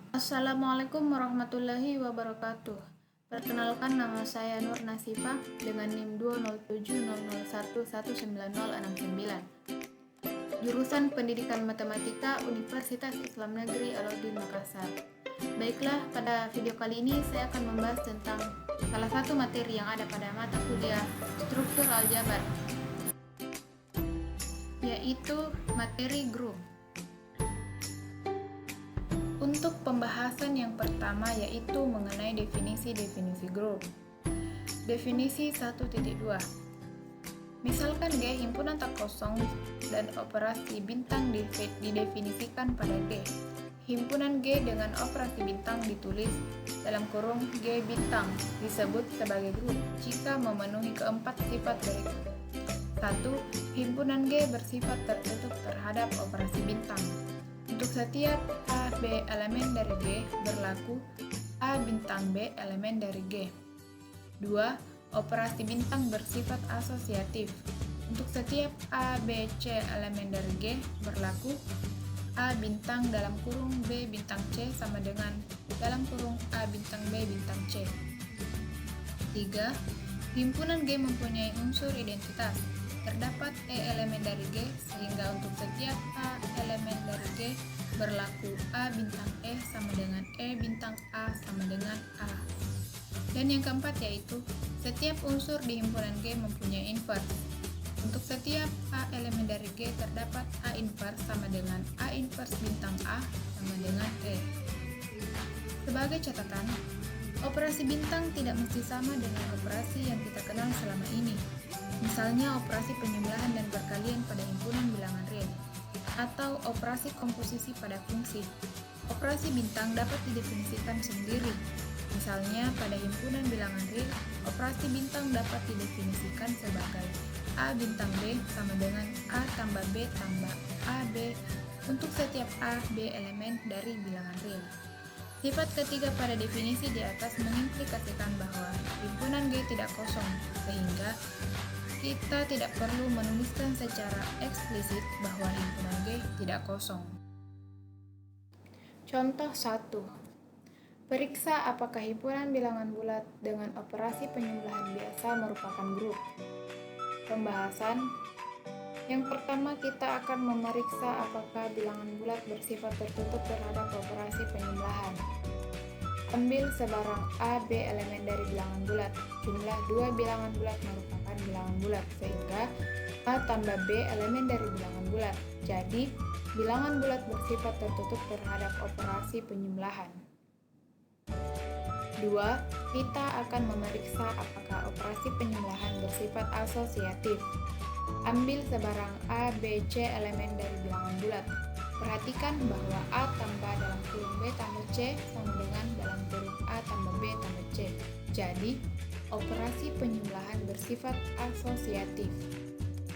Assalamualaikum warahmatullahi wabarakatuh. Perkenalkan, nama saya Nur Nasifah dengan NIM 20700119069. Jurusan Pendidikan Matematika Universitas Islam Negeri Alauddin Makassar. Baiklah, pada video kali ini saya akan membahas tentang salah satu materi yang ada pada mata kuliah struktur aljabar, yaitu materi grup. Untuk pembahasan yang pertama yaitu mengenai definisi grup. Definisi 1.2. Misalkan G himpunan tak kosong dan operasi bintang didefinisikan pada G. Himpunan G dengan operasi bintang ditulis dalam kurung G bintang disebut sebagai grup jika memenuhi keempat sifat berikut. 1. Himpunan G bersifat tertutup terhadap operasi bintang. Untuk setiap A, B elemen dari G berlaku A bintang B elemen dari G. 2. Operasi bintang bersifat asosiatif. Untuk setiap A, B, C elemen dari G berlaku A bintang dalam kurung B bintang C sama dengan dalam kurung A bintang B bintang C. 3. Himpunan G mempunyai unsur identitas. Terdapat E elemen dari G, sehingga untuk setiap A elemen dari G berlaku A bintang E sama dengan E bintang A sama dengan A. Dan yang keempat yaitu, setiap unsur di himpunan G mempunyai invers. Untuk setiap A elemen dari G terdapat A invers sama dengan A invers bintang A sama dengan E. Sebagai catatan, operasi bintang tidak mesti sama dengan operasi yang kita kenal selama ini. Misalnya operasi penjumlahan dan perkalian pada himpunan bilangan real, atau operasi komposisi pada fungsi. Operasi bintang dapat didefinisikan sendiri. Misalnya pada himpunan bilangan real, operasi bintang dapat didefinisikan sebagai A bintang B sama dengan A tambah B tambah AB untuk setiap A, B elemen dari bilangan real. Sifat ketiga pada definisi di atas mengimplikasikan bahwa himpunan G tidak kosong, sehingga kita tidak perlu menuliskan secara eksplisit bahwa himpunan G tidak kosong. Contoh 1. Periksa apakah himpunan bilangan bulat dengan operasi penjumlahan biasa merupakan grup. Pembahasan. Yang pertama, kita akan memeriksa apakah bilangan bulat bersifat tertutup terhadap operasi penjumlahan. Ambil sebarang A, B elemen dari bilangan bulat. Jumlah dua bilangan bulat merupakan bilangan bulat, sehingga A tambah B elemen dari bilangan bulat. Jadi, bilangan bulat bersifat tertutup terhadap operasi penjumlahan. 2. Kita akan memeriksa apakah operasi penjumlahan bersifat asosiatif. Ambil sebarang A, B, C elemen dari bilangan bulat. Perhatikan bahwa A tambah dalam kurung B tambah C sama dengan dalam kurung A tambah B tambah C. Jadi, operasi penjumlahan bersifat asosiatif.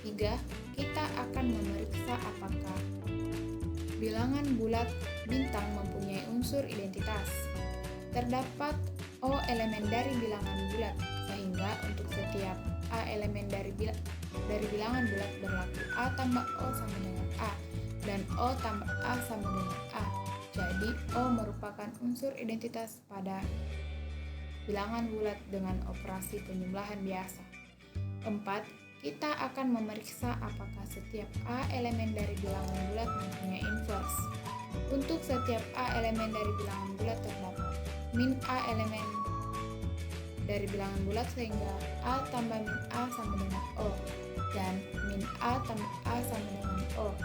3. Kita akan memeriksa apakah bilangan bulat bintang mempunyai unsur identitas. Terdapat O elemen dari bilangan bulat, sehingga untuk setiap A elemen dari bilangan bulat berlaku A tambah O sama dengan A dan O tambah A sama dengan A. Jadi, O merupakan unsur identitas pada bilangan bulat dengan operasi penjumlahan biasa. 4. Kita akan memeriksa apakah setiap A elemen dari bilangan bulat mempunyai invers. Untuk setiap A elemen dari bilangan bulat terdapat min A elemen dari bilangan bulat, sehingga A tambah min A sama dengan O dan min A tambah A sama dengan O.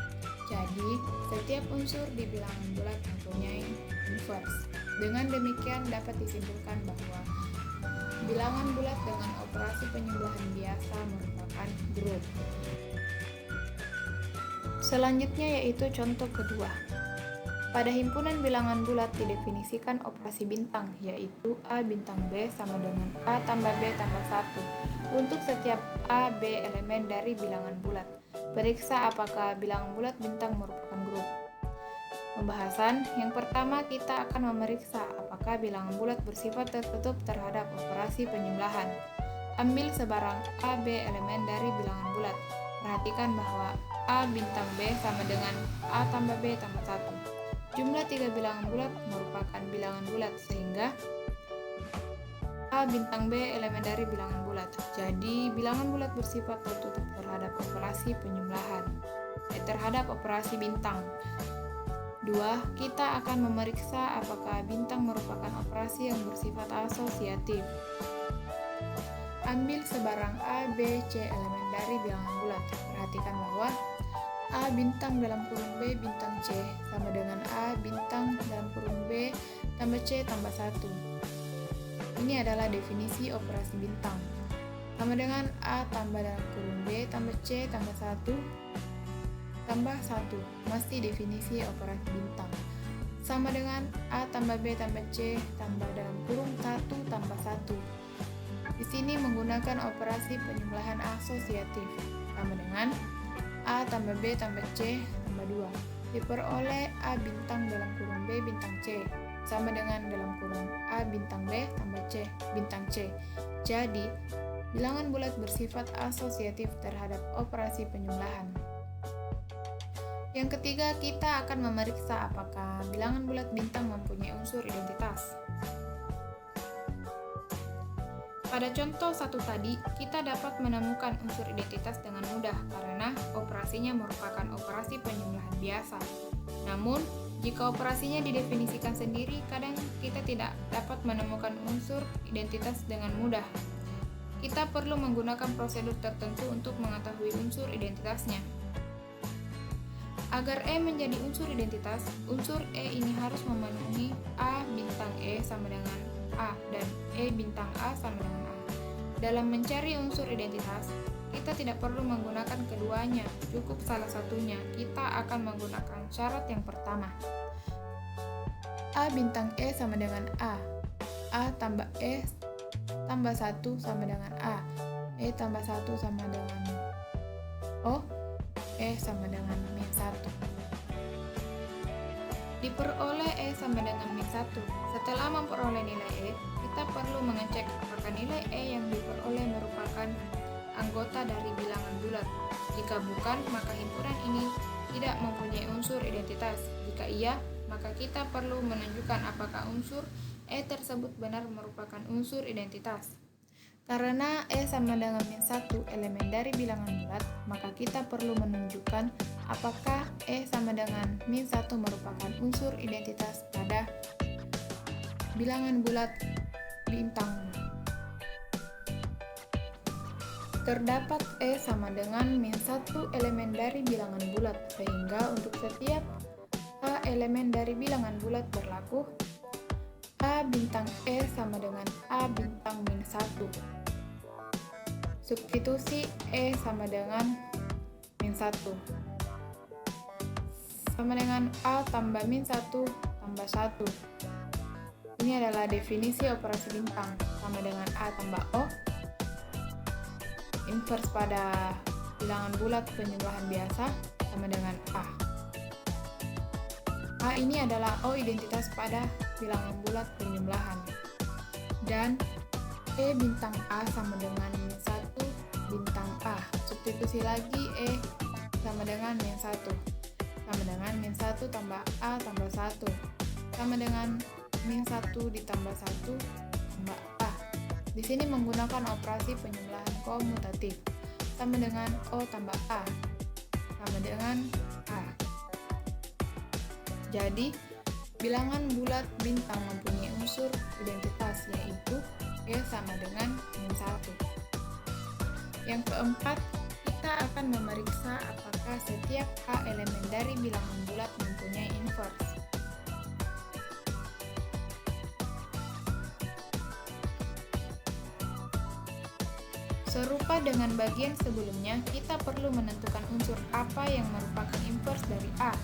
Jadi, setiap unsur di bilangan bulat mempunyai invers. Dengan demikian dapat disimpulkan bahwa bilangan bulat dengan operasi penjumlahan biasa merupakan grup. Selanjutnya yaitu contoh kedua. Pada himpunan bilangan bulat didefinisikan operasi bintang, yaitu A bintang B sama dengan A tambah B tambah 1 untuk setiap A, B elemen dari bilangan bulat. Periksa apakah bilangan bulat bintang merupakan grup. Pembahasan. Yang pertama, kita akan memeriksa apakah bilangan bulat bersifat tertutup terhadap operasi penjumlahan. Ambil sebarang A, B elemen dari bilangan bulat. Perhatikan bahwa A bintang B sama dengan A tambah B tambah 1. Jumlah 3 bilangan bulat merupakan bilangan bulat, sehingga A bintang B elemen dari bilangan bulat. Jadi, bilangan bulat bersifat tertutup terhadap operasi penyembelahan, terhadap operasi bintang. 2. Kita akan memeriksa apakah bintang merupakan operasi yang bersifat asosiatif. Ambil sebarang A, B, C elemen dari bilangan bulat. Perhatikan bahwa A bintang dalam kurung B bintang C sama dengan A bintang dalam kurung B tambah C tambah 1. Ini adalah definisi operasi bintang. Sama dengan A tambah dalam kurung B tambah C tambah 1 tambah 1. Masih definisi operasi bintang. Sama dengan A tambah B tambah C tambah dalam kurung 1 tambah 1. Di sini menggunakan operasi penyembelahan asosiatif. Sama dengan A tambah B tambah C tambah 2. Diperoleh A bintang dalam kurung B bintang C sama dengan dalam kurung A bintang B tambah C bintang C. Jadi, bilangan bulat bersifat asosiatif terhadap operasi penyembelahan. Yang ketiga, kita akan memeriksa apakah bilangan bulat bintang mempunyai unsur identitas. Pada contoh 1 tadi, kita dapat menemukan unsur identitas dengan mudah karena operasinya merupakan operasi penyembelahan biasa. Namun, jika operasinya didefinisikan sendiri, kadang kita tidak dapat menemukan unsur identitas dengan mudah. Kita perlu menggunakan prosedur tertentu untuk mengetahui unsur identitasnya. Agar E menjadi unsur identitas, unsur E ini harus memenuhi A bintang E sama dengan A dan E bintang A sama dengan A. Dalam mencari unsur identitas, kita tidak perlu menggunakan keduanya, cukup salah satunya. Kita akan menggunakan syarat yang pertama. A bintang E sama dengan A. A tambah E tambah 1 sama dengan A. E tambah 1 sama dengan O. E sama dengan min 1. Diperoleh E sama dengan min 1. Setelah memperoleh nilai E, kita perlu mengecek apakah nilai E yang diperoleh merupakan anggota dari bilangan bulat. Jika bukan, maka himpunan ini tidak mempunyai unsur identitas. Jika iya, maka kita perlu menunjukkan apakah unsur E tersebut benar merupakan unsur identitas. Karena E sama dengan min 1 elemen dari bilangan bulat, maka kita perlu menunjukkan apakah E sama dengan min 1 merupakan unsur identitas pada bilangan bulat bintang. Terdapat E sama dengan min 1 elemen dari bilangan bulat, sehingga untuk setiap A elemen dari bilangan bulat berlaku A bintang E sama dengan A bintang min 1. Substitusi E sama dengan min 1 sama dengan A tambah min 1 tambah 1. Ini adalah definisi operasi bintang, sama dengan A tambah O. Inverse pada bilangan bulat penyembelahan biasa sama dengan A. A ini adalah O identitas pada bilangan bulat penyembelahan. Dan E bintang A sama dengan min 1 bintang A. Substitusi lagi E sama dengan min 1. Sama dengan min 1 tambah A tambah 1. Sama dengan min 1 ditambah 1 tambah A. Di sini menggunakan operasi penyembelahan komutatif. Sama dengan O tambah A. Sama dengan A. Jadi, bilangan bulat bintang mempunyai unsur identitas, yaitu E sama dengan min 1. Yang keempat, kita akan memeriksa apakah setiap A elemen dari bilangan bulat mempunyai inverse. Serupa dengan bagian sebelumnya, kita perlu menentukan unsur apa yang merupakan inverse dari A.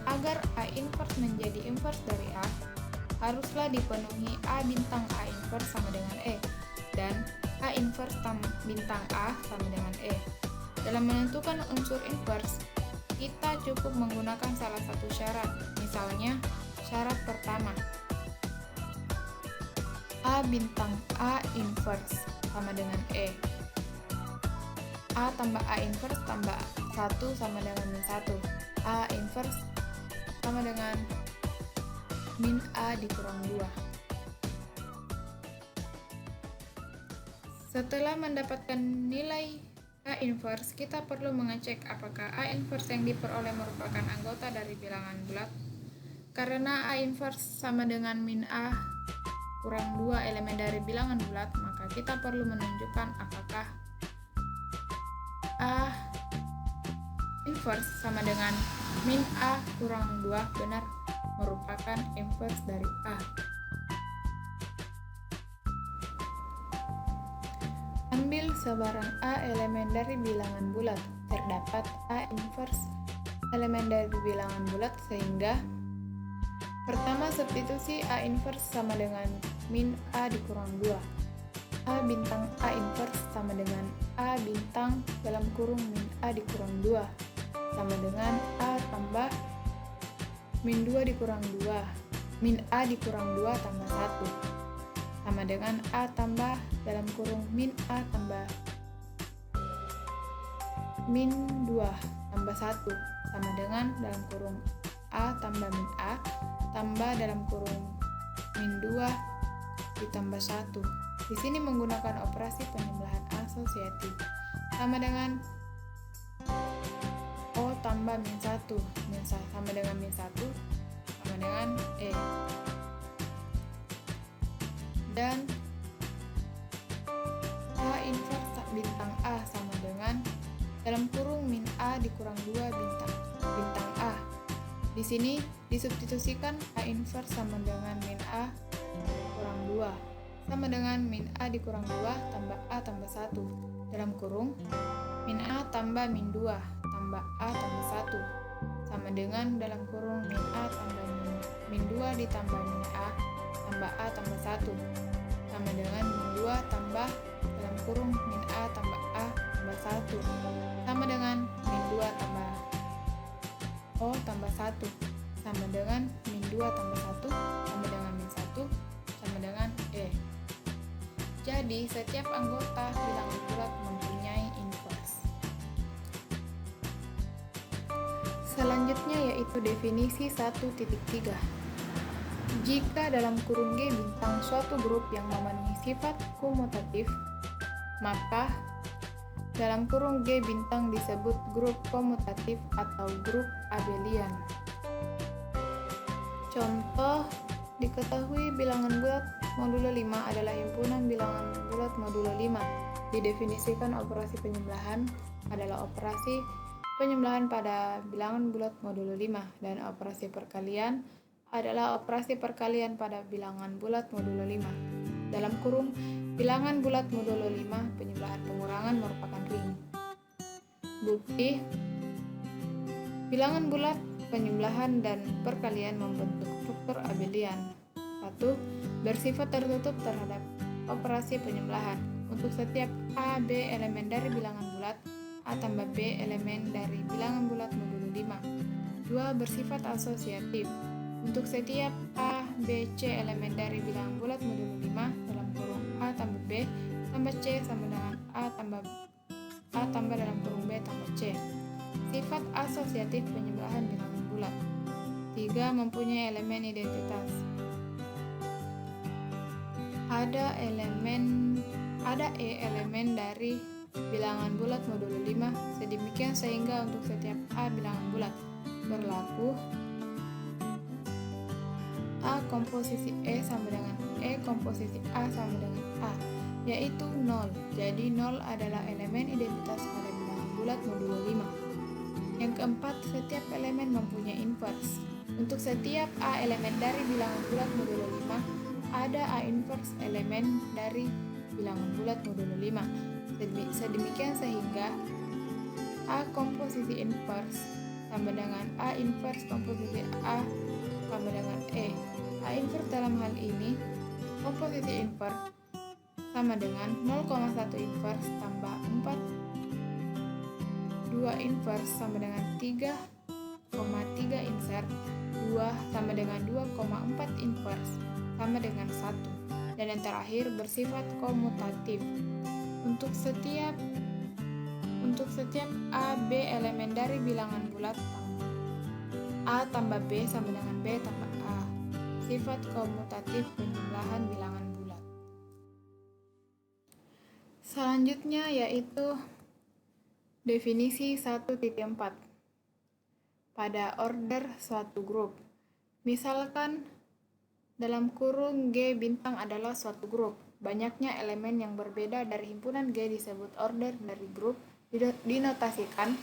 Agar A inverse menjadi inverse dari A, haruslah dipenuhi A bintang A inverse sama dengan E, dan A inverse bintang A sama dengan E. Dalam menentukan unsur inverse, kita cukup menggunakan salah satu syarat. Misalnya, syarat pertama, A bintang A inverse sama dengan E. A tambah A inverse tambah 1 sama dengan min 1. A inverse sama dengan min A dikurang 2. Setelah mendapatkan nilai A inverse, kita perlu mengecek apakah A inverse yang diperoleh merupakan anggota dari bilangan bulat. Karena A inverse sama dengan min A kurang 2 elemen dari bilangan bulat, maka kita perlu menunjukkan apakah A inverse sama dengan min A kurang 2 benar merupakan inverse dari A. Ambil sebarang A elemen dari bilangan bulat. Terdapat A inverse elemen dari bilangan bulat sehingga pertama, substitusi A inverse sama dengan min A dikurang 2. A bintang A inverse sama dengan A bintang dalam kurung min A dikurang 2 sama dengan A tambah min 2 dikurang 2. Min A dikurang 2 tambah 1 sama dengan A tambah dalam kurung min A tambah min 2 tambah 1 sama dengan dalam kurung A tambah min A tambah dalam kurung min 2 ditambah 1. Di sini menggunakan operasi penjumlahan asosiatif sama dengan O tambah min 1 sama dengan min 1 sama dengan E. Dan A inverse bintang A sama dengan dalam kurung min A dikurang 2 bintang A. Di sini disubstitusikan A inverse sama dengan min A kurang 2 sama dengan min A dikurang 2 tambah A tambah 1 dalam kurung min A tambah min 2 tambah A tambah 1 sama dengan dalam kurung min A tambah min 2 ditambah min A tambah A tambah 1 sama dengan min 2 tambah dalam kurung min A tambah A tambah 1 sama dengan min 2 tambah O tambah 1 sama dengan min 2 tambah 1 sama dengan min 1 sama dengan E. Jadi, setiap anggota bilangan bulat mempunyai inverse. Selanjutnya yaitu definisi 1.3. Jika dalam kurung G bintang suatu grup yang memenuhi sifat komutatif, maka dalam kurung G bintang disebut grup komutatif atau grup abelian. Contoh, diketahui bilangan bulat modulo 5 adalah himpunan bilangan bulat modulo 5. Didefinisikan operasi penjumlahan adalah operasi penjumlahan pada bilangan bulat modulo 5 dan operasi perkalian adalah operasi perkalian pada bilangan bulat modulo 5. Dalam kurung bilangan bulat modulo 5, penjumlahan pengurangan merupakan ring. Bukti, bilangan bulat, penjumlahan, dan perkalian membentuk struktur abelian. 1. Bersifat tertutup terhadap operasi penjumlahan. Untuk setiap A, B elemen dari bilangan bulat, A tambah B elemen dari bilangan bulat modulo 5. 2. Bersifat asosiatif. Untuk setiap A, B, C elemen dari bilangan bulat modulo 5 dalam kurung A tambah B tambah C sama dengan A tambah dalam kurung B tambah C. Sifat asosiatif penjumlahan bilangan bulat. 3. Mempunyai elemen identitas. Ada E elemen dari bilangan bulat modulo 5 sedemikian sehingga untuk setiap A bilangan bulat berlaku A komposisi E sama dengan E komposisi A sama dengan A, yaitu 0. Jadi 0 adalah elemen identitas pada bilangan bulat modulo 5. Yang keempat, setiap elemen mempunyai inverse. Untuk setiap A elemen dari bilangan bulat modulo 5, ada A inverse elemen dari bilangan bulat modulo 5. Sedemikian sehingga A komposisi inverse sama dengan A inverse komposisi A sama dengan E. A inverse dalam hal ini, komposisi inverse sama dengan 0,1 inverse tambah 4, 2 inverse sama dengan 3,3 insert, 2 sama dengan 2,4 inverse sama dengan 1. Dan yang terakhir bersifat komutatif. Untuk setiap A, B elemen dari bilangan bulat A tambah B sama dengan B tambah A. sifat komutatif penjumlahan bilangan bulat. Selanjutnya yaitu definisi 1.4 pada order suatu grup. Misalkan dalam kurung G bintang adalah suatu grup. Banyaknya elemen yang berbeda dari himpunan G disebut order dari grup, dinotasikan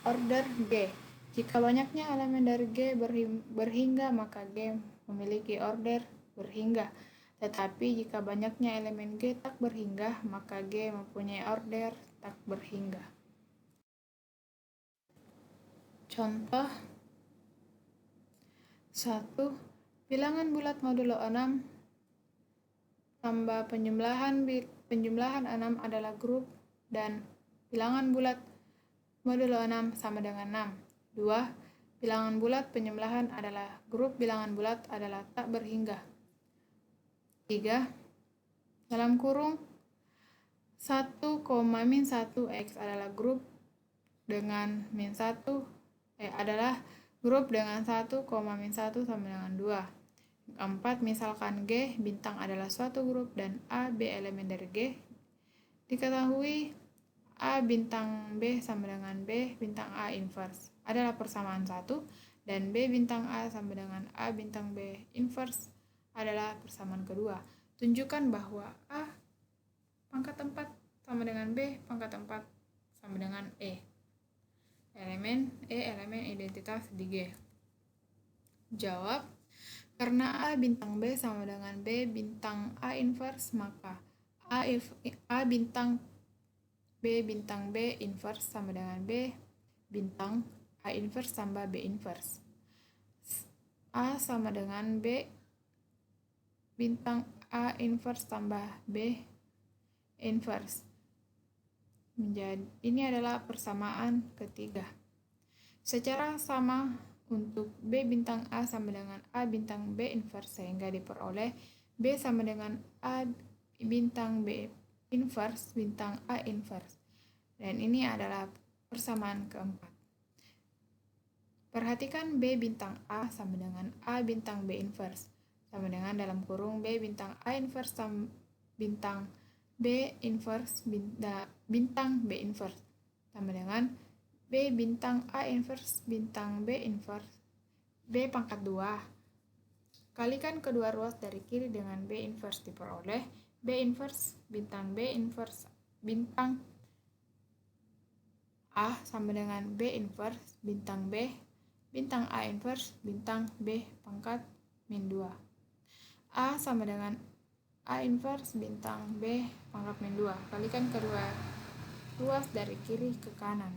order G. Jika banyaknya elemen dari G berhingga, maka G memiliki order berhingga. Tetapi jika banyaknya elemen G tak berhingga, maka G mempunyai order tak berhingga. Contoh 1. Bilangan bulat modulo 6 tambah penjumlahan 6 adalah grup dan bilangan bulat modulo 6 sama dengan 6. 2. Bilangan bulat penjumlahan adalah grup bilangan bulat adalah tak berhingga. 3. Dalam kurung 1, min 1x adalah grup dengan min 1 adalah grup dengan 1, min 1 sama dengan 2. 4. Misalkan G bintang adalah suatu grup dan A, B elemen dari G. Diketahui A bintang B sama dengan B bintang A inverse adalah persamaan 1 dan B bintang A sama dengan A bintang B inverse adalah persamaan kedua. Tunjukkan bahwa A pangkat 4 sama dengan B pangkat 4 sama dengan E. Elemen identitas di G. Jawab, karena A bintang B sama dengan B bintang A inverse, maka A bintang B bintang B inverse sama dengan B bintang A inverse tambah B inverse. A sama dengan B bintang A inverse tambah B inverse. Ini adalah persamaan ketiga. Secara sama untuk B bintang A sama dengan A bintang B inverse, sehingga diperoleh B sama dengan A bintang B inverse bintang A inverse. Dan ini adalah persamaan keempat. Perhatikan B bintang A sama dengan A bintang B inverse sama dengan dalam kurung B bintang A inverse sama bintang B inverse bintang B inverse sama dengan B bintang A inverse bintang B inverse B pangkat 2. Kalikan kedua ruas dari kiri dengan B inverse, diperoleh B inverse bintang B inverse bintang A sama dengan B inverse bintang B bintang A inverse bintang B pangkat min 2. A sama dengan A inverse bintang B pangkat min 2. Kalikan kedua ruas dari kiri ke kanan,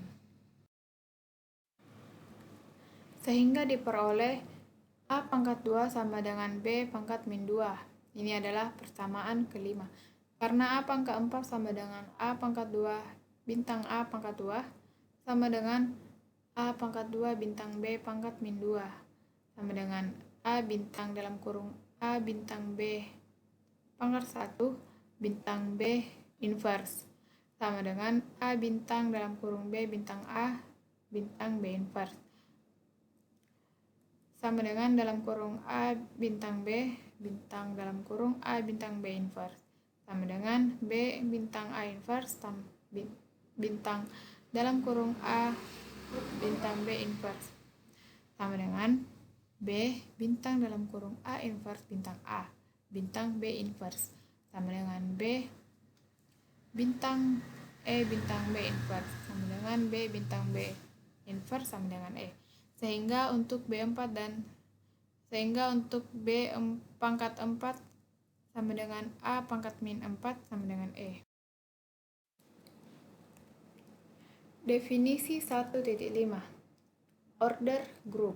sehingga diperoleh A pangkat 2 sama dengan B pangkat min 2. Ini adalah persamaan kelima. Karena A pangkat 4 sama dengan A pangkat 2 bintang A pangkat 2 sama dengan A pangkat 2 bintang B pangkat min 2 sama dengan A bintang dalam kurung A bintang B pangkat 1 bintang B inverse sama dengan A bintang dalam kurung B bintang A bintang B inverse sama dengan dalam kurung A bintang B bintang dalam kurung A bintang B inverse sama dengan B bintang A inverse bintang dalam kurung A bintang B inverse sama dengan B bintang dalam kurung A inverse bintang A bintang B inverse sama dengan B bintang bintang B inverse sama dengan B bintang B inverse sama dengan sehingga untuk B pangkat 4 sama dengan A pangkat min 4 sama dengan Definisi 1.5 order grup.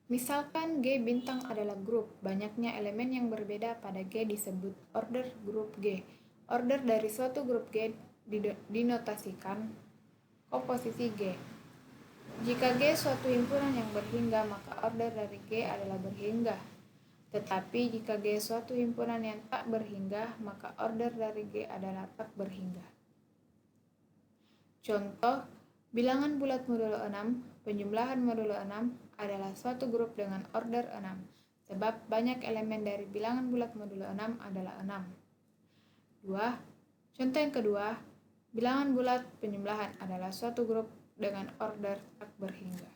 Misalkan G bintang adalah grup, banyaknya elemen yang berbeda pada G disebut order grup G. Order dari suatu grup G dinotasikan komposisi G. Jika G suatu himpunan yang berhingga, maka order dari G adalah berhingga. Tetapi jika G suatu himpunan yang tak berhingga, maka order dari G adalah tak berhingga. Contoh, bilangan bulat modulo 6 penjumlahan modulo 6 adalah suatu grup dengan order 6, sebab banyak elemen dari bilangan bulat modulo 6 adalah 6. 2. Contoh yang kedua, bilangan bulat penjumlahan adalah suatu grup dengan order tak berhingga.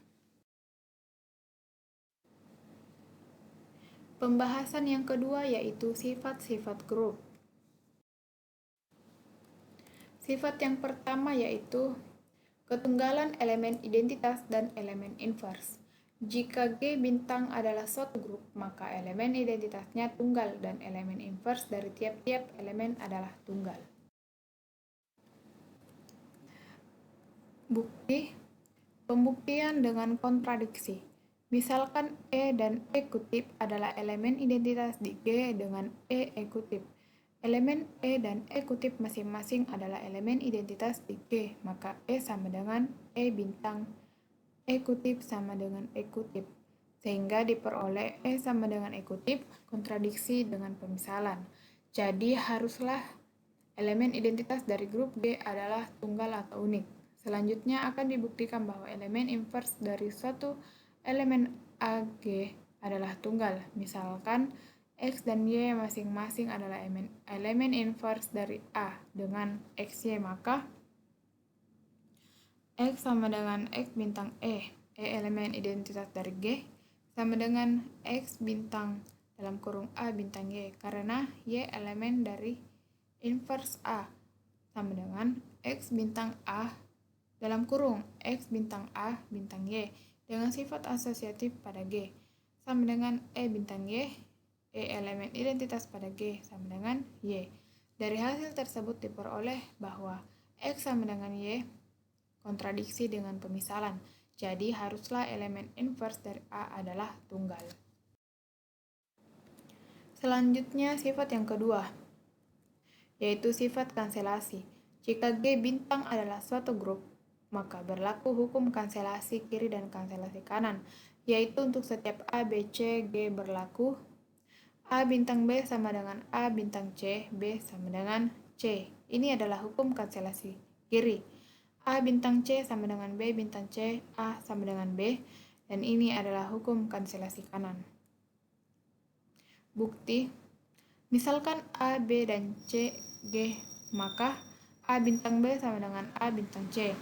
Pembahasan yang kedua yaitu sifat-sifat grup. Sifat yang pertama yaitu ketunggalan elemen identitas dan elemen invers. Jika G bintang adalah suatu grup, maka elemen identitasnya tunggal dan elemen invers dari tiap-tiap elemen adalah tunggal. Bukti. Pembuktian dengan kontradiksi. Misalkan E dan E kutip adalah elemen identitas di G dengan E kutip. Elemen E dan E kutip masing-masing adalah elemen identitas di G, maka E sama dengan E bintang, E kutip sama dengan E kutip. Sehingga diperoleh E sama dengan E kutip, kontradiksi dengan pemisalan. Jadi haruslah elemen identitas dari grup G adalah tunggal atau unik. Selanjutnya akan dibuktikan bahwa elemen invers dari suatu elemen AG adalah tunggal. Misalkan X dan Y masing-masing adalah elemen invers dari A dengan XY, maka X sama dengan X bintang E elemen identitas dari G, sama dengan X bintang dalam kurung A bintang Y, karena Y elemen dari invers A, sama dengan X bintang A dalam kurung X bintang A bintang Y, dengan sifat asosiatif pada G, sama dengan E bintang Y, elemen identitas pada G sama dengan Y. Dari hasil tersebut diperoleh bahwa X sama dengan Y kontradiksi dengan pemisalan. Jadi haruslah elemen invers dari A adalah tunggal. Selanjutnya sifat yang kedua, yaitu sifat kanselasi. Jika G bintang adalah suatu grup, maka berlaku hukum kanselasi kiri dan kanselasi kanan, yaitu untuk setiap A, B, C, G berlaku A bintang B sama dengan A bintang C, B sama dengan C. Ini adalah hukum kanselasi kiri. A bintang C sama dengan B bintang C, A sama dengan B, dan ini adalah hukum kanselasi kanan. Bukti. Misalkan A, B, dan C, G, maka A bintang B sama dengan A bintang C.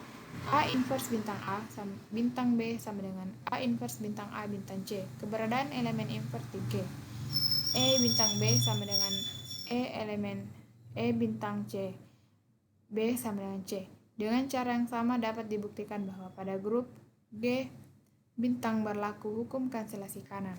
A inverse bintang A sama bintang B sama dengan A inverse bintang A bintang C. Keberadaan elemen inverse di G. E bintang B sama dengan E elemen E bintang C, B sama dengan C. Dengan cara yang sama dapat dibuktikan bahwa pada grup G bintang berlaku hukum kanselasi kanan.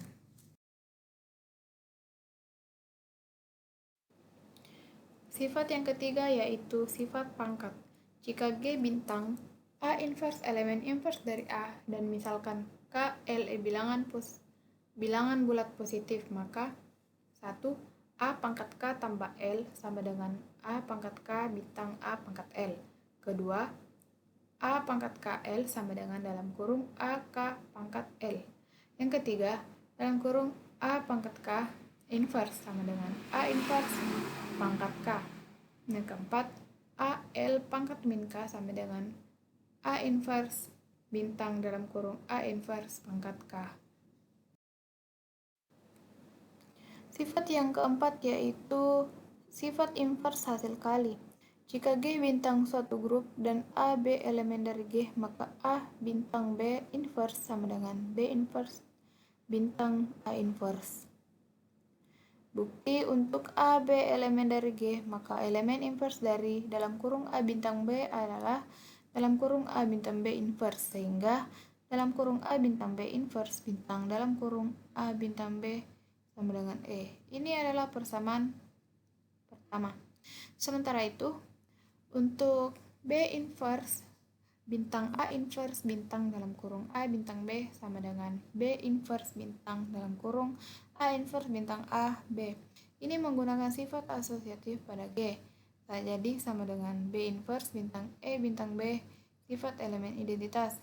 Sifat yang ketiga yaitu sifat pangkat. Jika G bintang A inverse elemen inverse dari A dan misalkan K, L, bilangan bulat positif, maka 1. A pangkat K tambah L sama dengan A pangkat K bintang A pangkat L. Kedua, A pangkat KL sama dengan dalam kurung A K pangkat L. Yang ketiga, dalam kurung A pangkat K inverse sama dengan A inverse pangkat K. Yang keempat, A L pangkat min K sama dengan A inverse bintang dalam kurung A inverse pangkat K. Sifat yang keempat yaitu sifat invers hasil kali. Jika G bintang suatu grup dan A, B elemen dari G, maka A bintang B inverse sama dengan B inverse bintang A inverse. Bukti untuk A, B elemen dari G, maka elemen inverse dari dalam kurung A bintang B adalah dalam kurung A bintang B inverse, sehingga dalam kurung A bintang B inverse bintang dalam kurung A bintang B sama dengan E. Ini adalah persamaan pertama. Sementara itu, untuk B inverse bintang A inverse bintang dalam kurung A bintang B sama dengan B inverse bintang dalam kurung A inverse bintang A B. Ini menggunakan sifat asosiatif pada G. Jadi sama dengan B inverse bintang E bintang B, sifat elemen identitas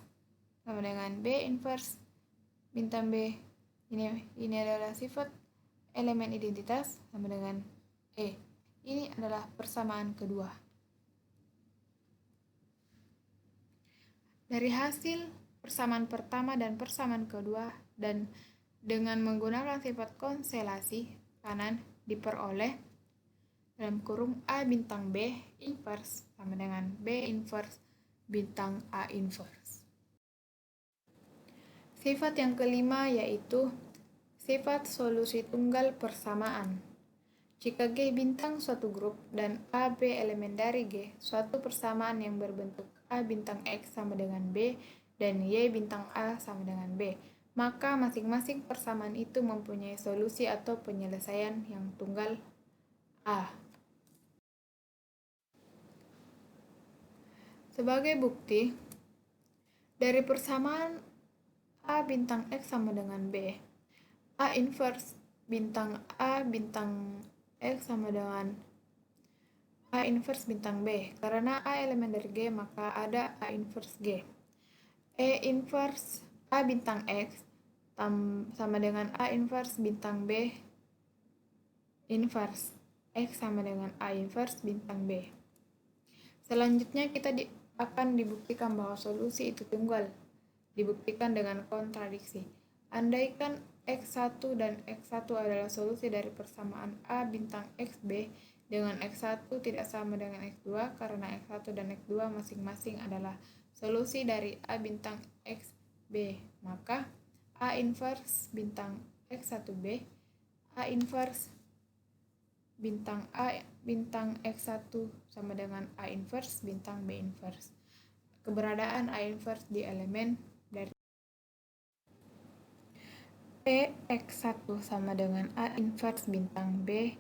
sama dengan B inverse bintang B. Ini adalah sifat elemen identitas sama dengan E. Ini adalah persamaan kedua. Dari hasil persamaan pertama dan persamaan kedua, dan dengan menggunakan sifat konstelasi kanan diperoleh dalam kurung A bintang B inverse sama dengan B inverse bintang A inverse. Sifat yang kelima yaitu sifat solusi tunggal persamaan. Jika G bintang suatu grup dan AB elemen dari G suatu persamaan yang berbentuk A bintang X sama dengan B dan Y bintang A sama dengan B, maka masing-masing persamaan itu mempunyai solusi atau penyelesaian yang tunggal A. Sebagai bukti, dari persamaan A bintang X sama dengan B, A inverse bintang A bintang X sama dengan A inverse bintang B. Karena A elemen dari G, maka ada A inverse G. E inverse A bintang X sama dengan A inverse bintang B inverse X sama dengan A inverse bintang B. Selanjutnya kita akan dibuktikan bahwa solusi itu tunggal. Dibuktikan dengan kontradiksi. Andaikan X1 dan X1 adalah solusi dari persamaan A bintang XB dengan X1 tidak sama dengan X2 karena X1 dan X2 masing-masing adalah solusi dari A bintang XB, maka A inverse bintang X1B, A inverse bintang A bintang X1 sama dengan A inverse bintang B inverse. Keberadaan A inverse di elemen dari X1 sama dengan A inverse bintang B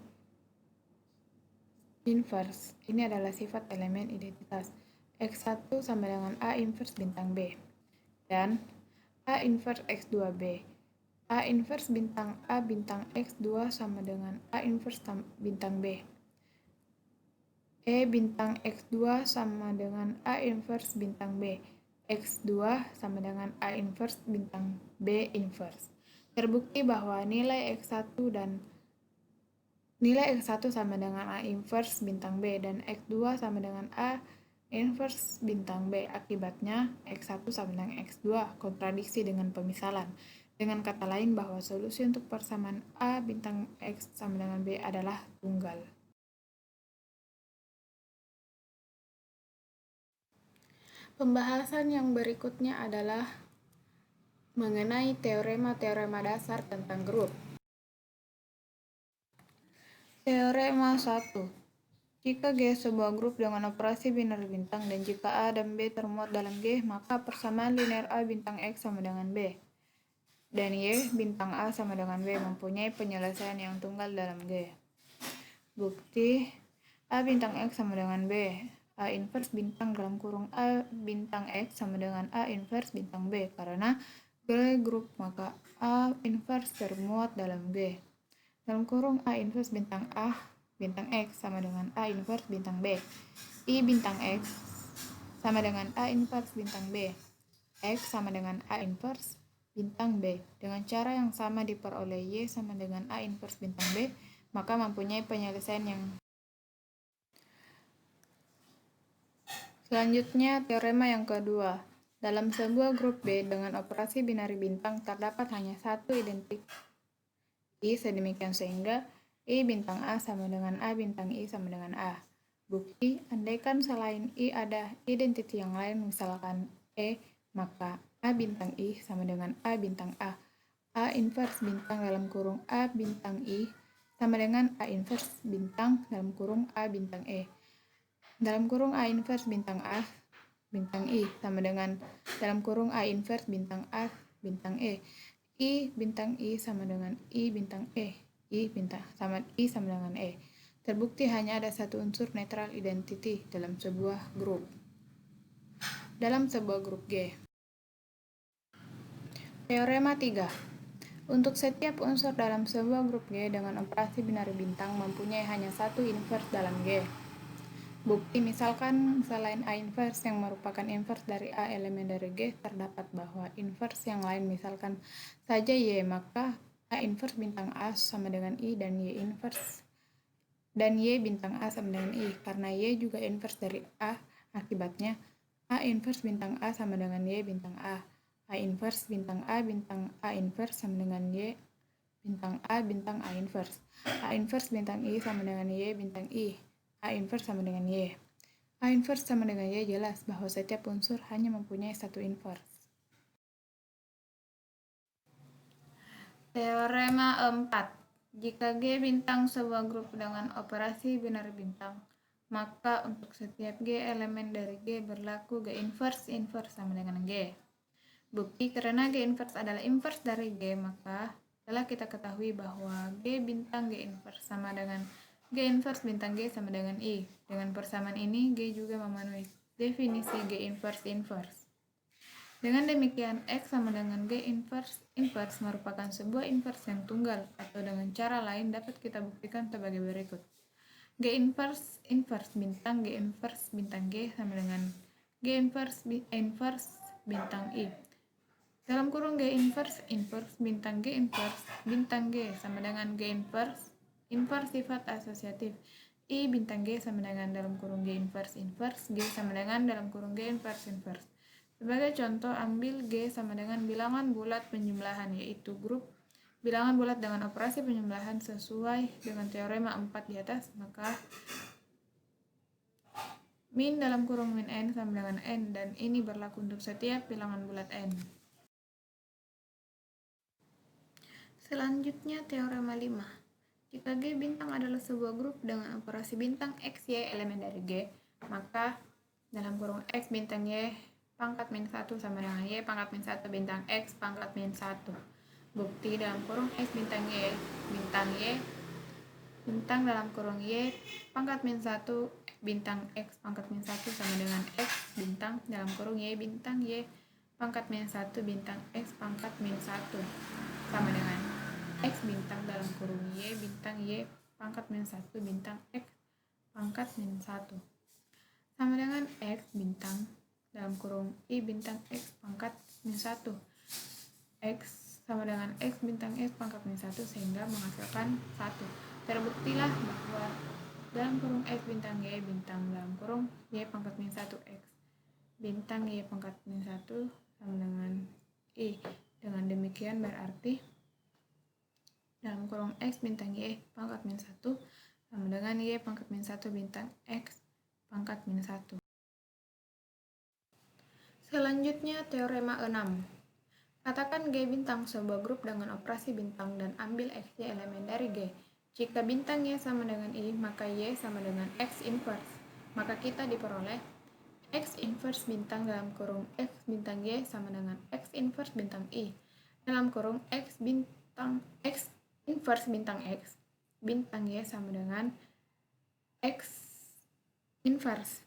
inverse. Ini adalah sifat elemen identitas. X1 sama dengan A inverse bintang B. Dan A inverse X2B. A inverse bintang A bintang X2 sama dengan A inverse bintang B. E bintang X2 sama dengan A inverse bintang B. X2 sama dengan A inverse bintang B inverse. Terbukti bahwa nilai X1 sama dengan A inverse bintang B dan X2 sama dengan A inverse bintang B. Akibatnya X1 sama dengan X2 kontradiksi dengan pemisalan. Dengan kata lain bahwa solusi untuk persamaan A bintang X sama dengan B adalah tunggal. Pembahasan yang berikutnya adalah mengenai teorema-teorema dasar tentang grup. Teorema 1. Jika G sebuah grup dengan operasi binari bintang dan jika A dan B termuat dalam G, maka persamaan linear A bintang X sama dengan B dan Y bintang A sama dengan B mempunyai penyelesaian yang tunggal dalam G. Bukti A bintang X sama dengan B. A inverse bintang dalam kurung A bintang X sama dengan A inverse bintang B. Karena G grup, maka A inverse termuat dalam G. Dalam kurung A inverse bintang A bintang X sama dengan A inverse bintang B. I bintang X sama dengan A inverse bintang B. X sama dengan A inverse bintang B. Dengan cara yang sama diperoleh Y sama dengan A inverse bintang B, maka mempunyai penyelesaian yang. Selanjutnya, teorema yang kedua. Dalam sebuah grup B dengan operasi binari bintang terdapat hanya satu identik I sedemikian sehingga I bintang A sama dengan A bintang I sama dengan A. Bukti, andaikan selain I ada identiti yang lain misalkan E, maka A bintang I sama dengan A bintang A. A inverse bintang dalam kurung A bintang I sama dengan A inverse bintang dalam kurung A bintang E. Dalam kurung A inverse bintang A bintang I sama dengan dalam kurung A inverse bintang A bintang E. I bintang I sama dengan I bintang E. I sama dengan E. Terbukti hanya ada satu unsur netral identity dalam sebuah grup. Dalam sebuah grup G. Teorema 3. Untuk setiap unsur dalam sebuah grup G dengan operasi binari bintang mempunyai hanya satu inverse dalam G. Bukti, misalkan selain A inverse yang merupakan inverse dari A elemen dari G, terdapat bahwa inverse yang lain misalkan saja Y, maka A inverse bintang A sama dengan I dan Y bintang A sama dengan I. Karena Y juga inverse dari A, akibatnya A inverse bintang A sama dengan Y bintang A. A inverse bintang A inverse sama dengan Y bintang A inverse. A inverse bintang I sama dengan Y bintang I. A inverse sama dengan Y. A inverse sama dengan Y jelas bahwa setiap unsur hanya mempunyai satu inverse. Teorema 4. Jika G bintang sebuah grup dengan operasi binar bintang, maka untuk setiap G elemen dari G berlaku G inverse sama dengan G. Bukti karena G inverse adalah inverse dari G, maka telah kita ketahui bahwa G bintang G inverse sama dengan G inverse bintang G sama dengan I. Dengan persamaan ini, G juga memenuhi definisi G inverse. Dengan demikian, X sama dengan G inverse merupakan sebuah inverse yang tunggal, atau dengan cara lain dapat kita buktikan sebagai berikut. G inverse bintang G inverse bintang G sama dengan G inverse bintang I. Dalam kurung G inverse bintang G inverse bintang G sama dengan G inverse sifat asosiatif. I bintang G sama dengan dalam kurung G inverse G sama dengan dalam kurung G inverse. Sebagai contoh, ambil G sama dengan bilangan bulat penjumlahan, yaitu grup bilangan bulat dengan operasi penjumlahan sesuai dengan teorema 4 di atas, maka min dalam kurung min n sama dengan n, dan ini berlaku untuk setiap bilangan bulat n. Selanjutnya teorema 5. Jika G bintang adalah sebuah grup dengan operasi bintang X, Y elemen dari G, maka dalam kurung X bintang Y pangkat min 1 sama dengan Y pangkat min 1 bintang X pangkat min 1. Bukti dalam kurung X bintang Y bintang dalam kurung Y pangkat min 1 bintang X pangkat min 1 sama dengan X bintang dalam kurung Y bintang Y pangkat min 1 bintang X pangkat min 1 sama dengan X bintang dalam kurung Y bintang Y pangkat min 1 bintang X pangkat min 1 sama dengan X bintang dalam kurung I bintang X pangkat min 1. X sama dengan X bintang X pangkat min 1 sehingga menghasilkan 1. Terbuktilah bahwa dalam kurung X bintang Y bintang dalam kurung Y pangkat min 1 X bintang Y pangkat min 1 sama dengan I. Dengan demikian berarti dalam kurung X bintang Y pangkat min 1 sama dengan Y pangkat min 1 bintang X pangkat min 1. Selanjutnya teorema 6. Katakan G bintang sebuah grup dengan operasi bintang dan ambil X-Y elemen dari G. Jika bintang Y sama dengan I, maka Y sama dengan X inverse. Maka kita diperoleh X inverse bintang dalam kurung X bintang Y sama dengan X inverse bintang I. Dalam kurung X inverse bintang X bintang Y sama dengan X inverse.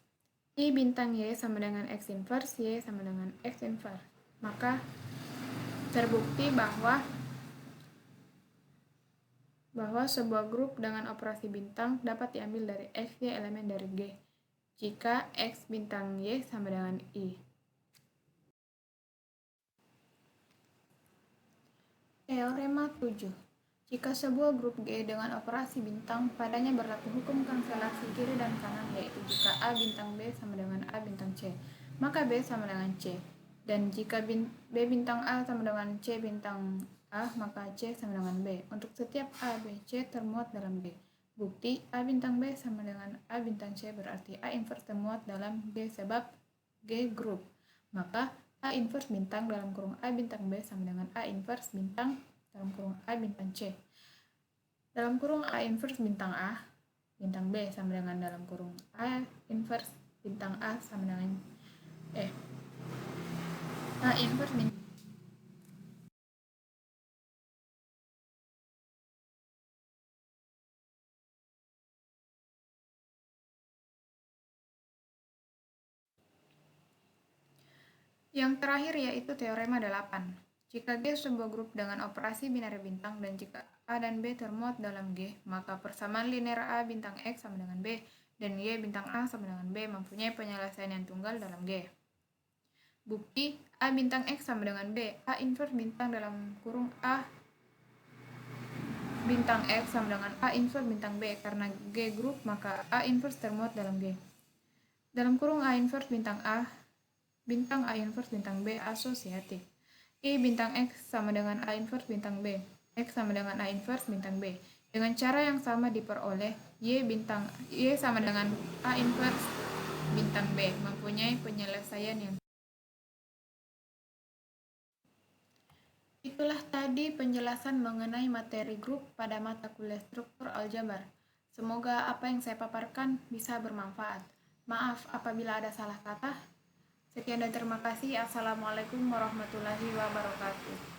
I bintang Y sama dengan X inverse, Y sama dengan X inverse. Maka terbukti bahwa sebuah grup dengan operasi bintang dapat diambil dari X, Y elemen dari G jika X bintang Y sama dengan I. Teorema 7. Jika sebuah grup G dengan operasi bintang, padanya berlaku hukum konselasi kiri dan kanan, yaitu jika A bintang B sama dengan A bintang C, maka B sama dengan C. Dan jika B bintang A sama dengan C bintang A, maka C sama dengan B. Untuk setiap A, B, C termuat dalam G. Bukti A bintang B sama dengan A bintang C berarti A inverse termuat dalam G sebab G grup. Maka A inverse bintang dalam kurung A bintang B sama dengan A inverse bintang dalam kurung A bintang C. Dalam kurung A inverse bintang A bintang B sama dengan dalam kurung A inverse bintang A sama dengan A inverse bintang Yang terakhir yaitu teorema 8. Jika G sebuah grup dengan operasi binar bintang dan jika A dan B termuat dalam G, maka persamaan linear A bintang X sama dengan B dan Y bintang A sama dengan B mempunyai penyelesaian yang tunggal dalam G. Bukti A bintang X sama dengan B, A inverse bintang dalam kurung A bintang X sama dengan A inverse bintang B. Karena G grup, maka A inverse termuat dalam G. Dalam kurung A inverse bintang A inverse bintang B asosiatif. I bintang X sama dengan A inverse bintang B. X sama dengan A inverse bintang B. Dengan cara yang sama diperoleh Y sama dengan A inverse bintang B mempunyai penyelesaian yang Itulah tadi penjelasan mengenai materi grup pada mata kuliah struktur aljabar. Semoga apa yang saya paparkan bisa bermanfaat. Maaf apabila ada salah kata. Sekian dan terima kasih. Assalamualaikum warahmatullahi wabarakatuh.